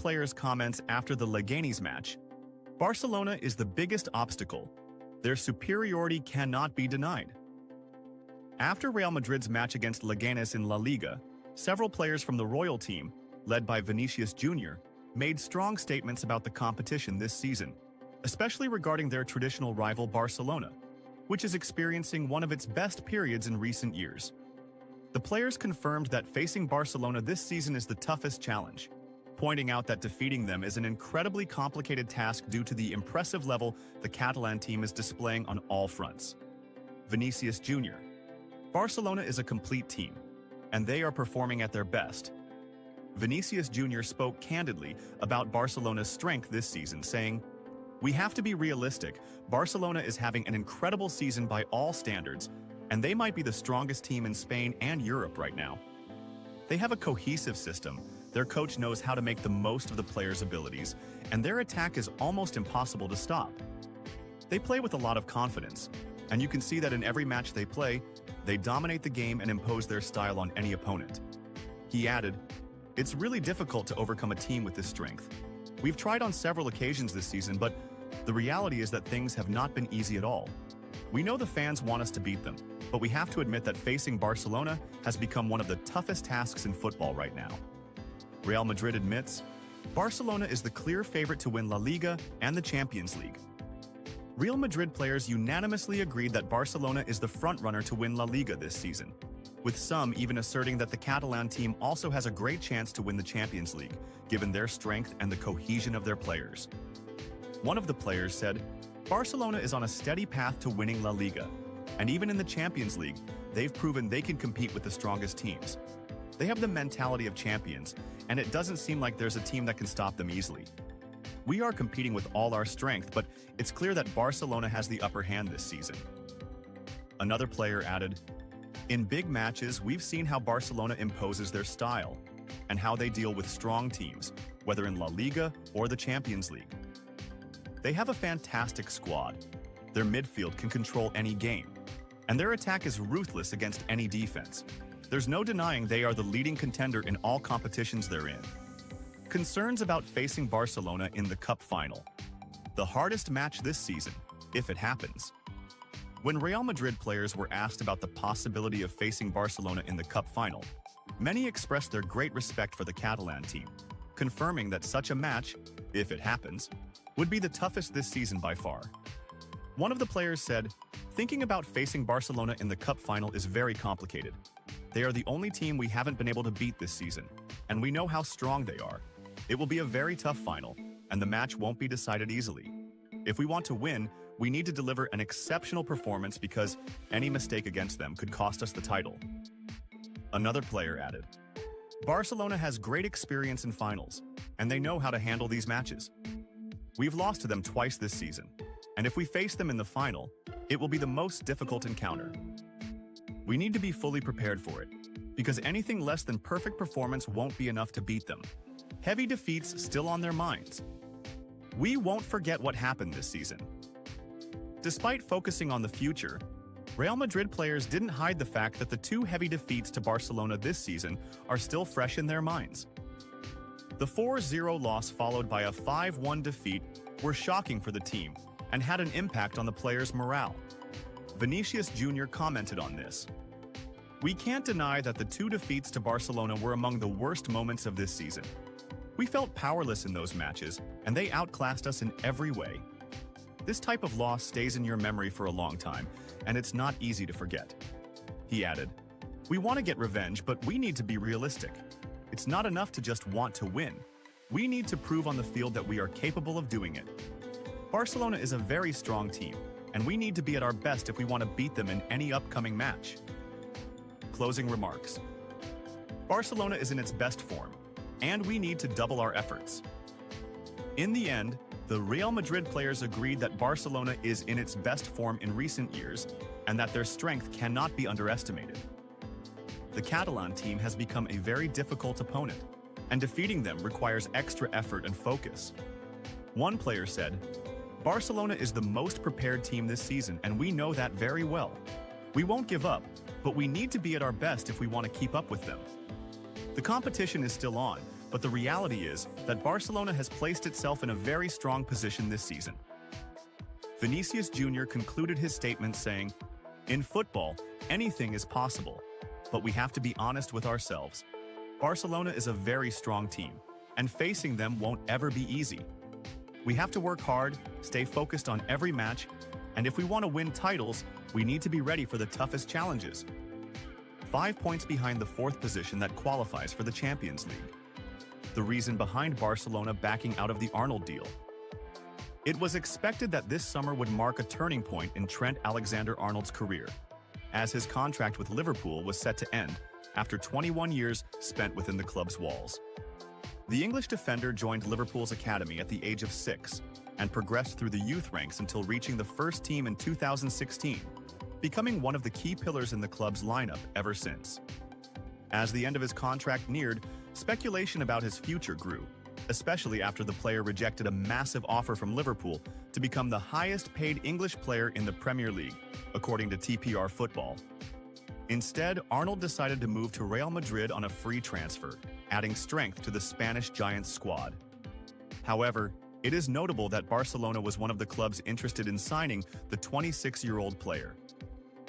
players' comments after the Leganes match, Barcelona is the biggest obstacle. Their superiority cannot be denied. After Real Madrid's match against Leganes in La Liga, several players from the Royal team, led by Vinicius Jr., made strong statements about the competition this season, especially regarding their traditional rival Barcelona, which is experiencing one of its best periods in recent years. The players confirmed that facing Barcelona this season is the toughest challenge, pointing out that defeating them is an incredibly complicated task due to the impressive level the Catalan team is displaying on all fronts. Vinicius Jr. Barcelona is a complete team, and they are performing at their best. Vinicius Jr. spoke candidly about Barcelona's strength this season, saying, "We have to be realistic. Barcelona is having an incredible season by all standards, and they might be the strongest team in Spain and Europe right now. They have a cohesive system, their coach knows how to make the most of the players' abilities, and their attack is almost impossible to stop. They play with a lot of confidence, and you can see that in every match they play, they dominate the game and impose their style on any opponent." He added, "It's really difficult to overcome a team with this strength. We've tried on several occasions this season, but the reality is that things have not been easy at all. We know the fans want us to beat them, but we have to admit that facing Barcelona has become one of the toughest tasks in football right now." Real Madrid admits, Barcelona is the clear favorite to win La Liga and the Champions League. Real Madrid players unanimously agreed that Barcelona is the frontrunner to win La Liga this season, with some even asserting that the Catalan team also has a great chance to win the Champions League, given their strength and the cohesion of their players. One of the players said, "Barcelona is on a steady path to winning La Liga, and even in the Champions League, they've proven they can compete with the strongest teams. They have the mentality of champions, and it doesn't seem like there's a team that can stop them easily. We are competing with all our strength, but it's clear that Barcelona has the upper hand this season." Another player added, "In big matches, we've seen how Barcelona imposes their style, and how they deal with strong teams, whether in La Liga or the Champions League. They have a fantastic squad. Their midfield can control any game, and their attack is ruthless against any defense. There's no denying they are the leading contender in all competitions they're in." Concerns about facing Barcelona in the Cup final. The hardest match this season, if it happens. When Real Madrid players were asked about the possibility of facing Barcelona in the Cup final, many expressed their great respect for the Catalan team, confirming that such a match, if it happens, would be the toughest this season by far. One of the players said, "Thinking about facing Barcelona in the Cup final is very complicated. They are the only team we haven't been able to beat this season, and we know how strong they are. It will be a very tough final, and the match won't be decided easily. If we want to win, we need to deliver an exceptional performance because any mistake against them could cost us the title." Another player added, "Barcelona has great experience in finals, and they know how to handle these matches. We've lost to them twice this season, and if we face them in the final, it will be the most difficult encounter. We need to be fully prepared for it, because anything less than perfect performance won't be enough to beat them. Heavy defeats still on their minds. We won't forget what happened this season." Despite focusing on the future, Real Madrid players didn't hide the fact that the two heavy defeats to Barcelona this season are still fresh in their minds. The 4-0 loss followed by a 5-1 defeat were shocking for the team and had an impact on the players' morale. Vinicius Jr. commented on this. "We can't deny that the two defeats to Barcelona were among the worst moments of this season. We felt powerless in those matches, and they outclassed us in every way. This type of loss stays in your memory for a long time, and it's not easy to forget." He added, "We want to get revenge, but we need to be realistic. It's not enough to just want to win. We need to prove on the field that we are capable of doing it. Barcelona is a very strong team, and we need to be at our best if we want to beat them in any upcoming match." Closing remarks. Barcelona is in its best form, and we need to double our efforts. In the end, the Real Madrid players agreed that Barcelona is in its best form in recent years and that their strength cannot be underestimated. The Catalan team has become a very difficult opponent, and defeating them requires extra effort and focus. One player said, "Barcelona is the most prepared team this season, and we know that very well. We won't give up, but we need to be at our best if we want to keep up with them. The competition is still on, but the reality is that Barcelona has placed itself in a very strong position this season. Vinicius Jr. concluded his statement saying, "In football, anything is possible, but we have to be honest with ourselves. Barcelona is a very strong team, and facing them won't ever be easy. We have to work hard, stay focused on every match, and if we want to win titles, we need to be ready for the toughest challenges." 5 points behind the 4th position that qualifies for the Champions League. The reason behind Barcelona backing out of the Arnold deal. It was expected that this summer would mark a turning point in Trent Alexander-Arnold's career, as his contract with Liverpool was set to end after 21 years spent within the club's walls. The English defender joined Liverpool's academy at the age of 6 and progressed through the youth ranks until reaching the first team in 2016, becoming one of the key pillars in the club's lineup ever since. As the end of his contract neared, speculation about his future grew, especially after the player rejected a massive offer from Liverpool to become the highest-paid English player in the Premier League, according to TPR Football. Instead, Arnold decided to move to Real Madrid on a free transfer, adding strength to the Spanish Giants squad. However, it is notable that Barcelona was one of the clubs interested in signing the 26-year-old player.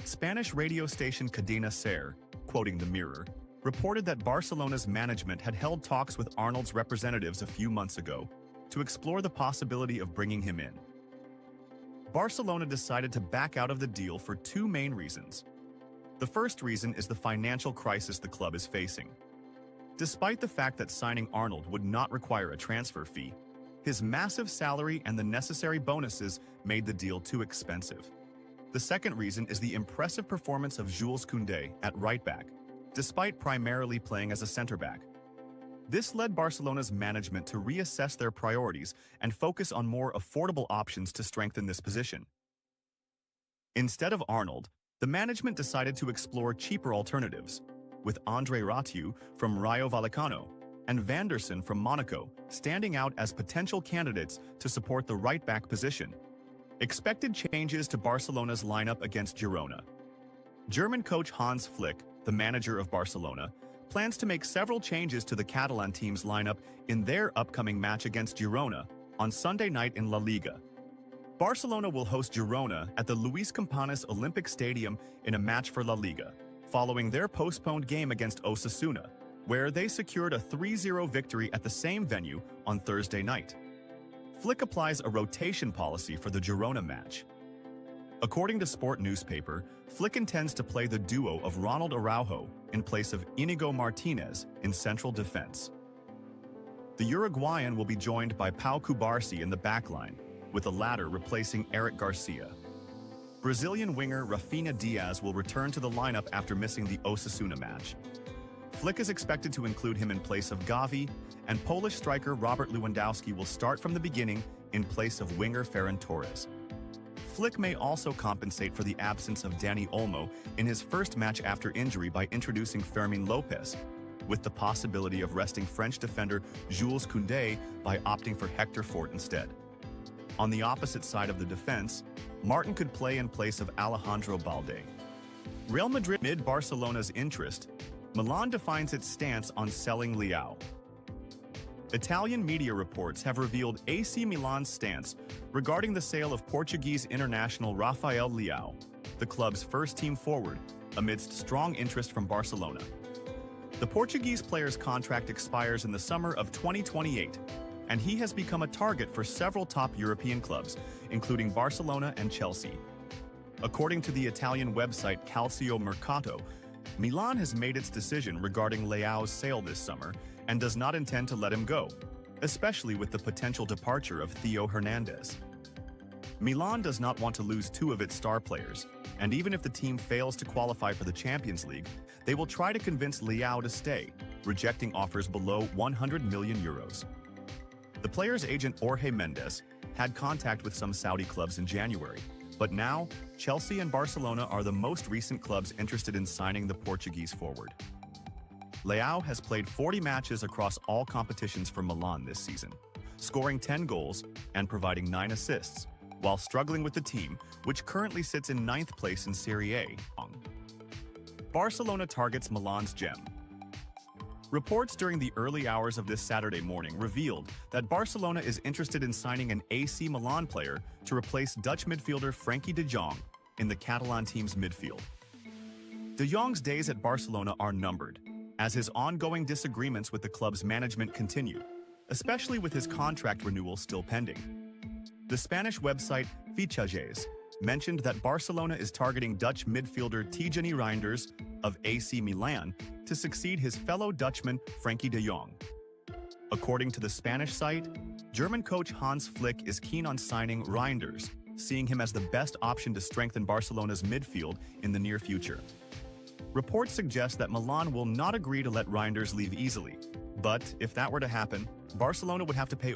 Spanish radio station Cadena SER, quoting the Mirror, reported that Barcelona's management had held talks with Arnold's representatives a few months ago to explore the possibility of bringing him in. Barcelona decided to back out of the deal for 2 main reasons. The first reason is the financial crisis the club is facing. Despite the fact that signing Arnold would not require a transfer fee, his massive salary and the necessary bonuses made the deal too expensive. The second reason is the impressive performance of Jules Koundé at right-back, despite primarily playing as a center-back. This led Barcelona's management to reassess their priorities and focus on more affordable options to strengthen this position. Instead of Arnold, the management decided to explore cheaper alternatives, with André Ratiu from Rayo Vallecano and Vanderson from Monaco standing out as potential candidates to support the right-back position. Expected changes to Barcelona's lineup against Girona. German coach Hans Flick, the manager of Barcelona, plans to make several changes to the Catalan team's lineup in their upcoming match against Girona on Sunday night in La Liga. Barcelona will host Girona at the Luis Companys Olympic Stadium in a match for La Liga, following their postponed game against Osasuna, where they secured a 3-0 victory at the same venue on Thursday night. Flick applies a rotation policy for the Girona match. According to Sport newspaper, Flick intends to play the duo of Ronald Araujo in place of Inigo Martinez in central defense. The Uruguayan will be joined by Pau Cubarsí in the backline, with the latter replacing Eric Garcia. Brazilian winger Rafinha Diaz will return to the lineup after missing the Osasuna match. Flick is expected to include him in place of Gavi, and Polish striker Robert Lewandowski will start from the beginning in place of winger Ferran Torres. Flick may also compensate for the absence of Dani Olmo in his first match after injury by introducing Fermín López, with the possibility of resting French defender Jules Koundé by opting for Hector Fort instead. On the opposite side of the defense, Martin could play in place of Alejandro Balde. Real Madrid mid Barcelona's interest, Milan defines its stance on selling Leao. Italian media reports have revealed AC Milan's stance regarding the sale of Portuguese international Rafael Leao, the club's first-team forward, amidst strong interest from Barcelona. The Portuguese player's contract expires in the summer of 2028, and he has become a target for several top European clubs, including Barcelona and Chelsea. According to the Italian website Calcio Mercato, Milan has made its decision regarding Leao's sale this summer and does not intend to let him go, especially with the potential departure of Theo Hernandez. Milan does not want to lose 2 of its star players, and even if the team fails to qualify for the Champions League, they will try to convince Leao to stay, rejecting offers below 100 million euros. The player's agent Jorge Mendes had contact with some Saudi clubs in January, but now Chelsea and Barcelona are the most recent clubs interested in signing the Portuguese forward. Leao has played 40 matches across all competitions for Milan this season, scoring 10 goals and providing 9 assists, while struggling with the team, which currently sits in 9th place in Serie A. Barcelona targets Milan's gem. Reports during the early hours of this Saturday morning revealed that Barcelona is interested in signing an AC Milan player to replace Dutch midfielder Frenkie de Jong in the Catalan team's midfield. De Jong's days at Barcelona are numbered, as his ongoing disagreements with the club's management continue, especially with his contract renewal still pending. The Spanish website Fichajes mentioned that Barcelona is targeting Dutch midfielder Tijani Reinders of AC Milan to succeed his fellow Dutchman Frenkie de Jong. According to the Spanish site, German coach Hans Flick is keen on signing Reinders, seeing him as the best option to strengthen Barcelona's midfield in the near future. Reports suggest that Milan will not agree to let Reinders leave easily, but if that were to happen, Barcelona would have to pay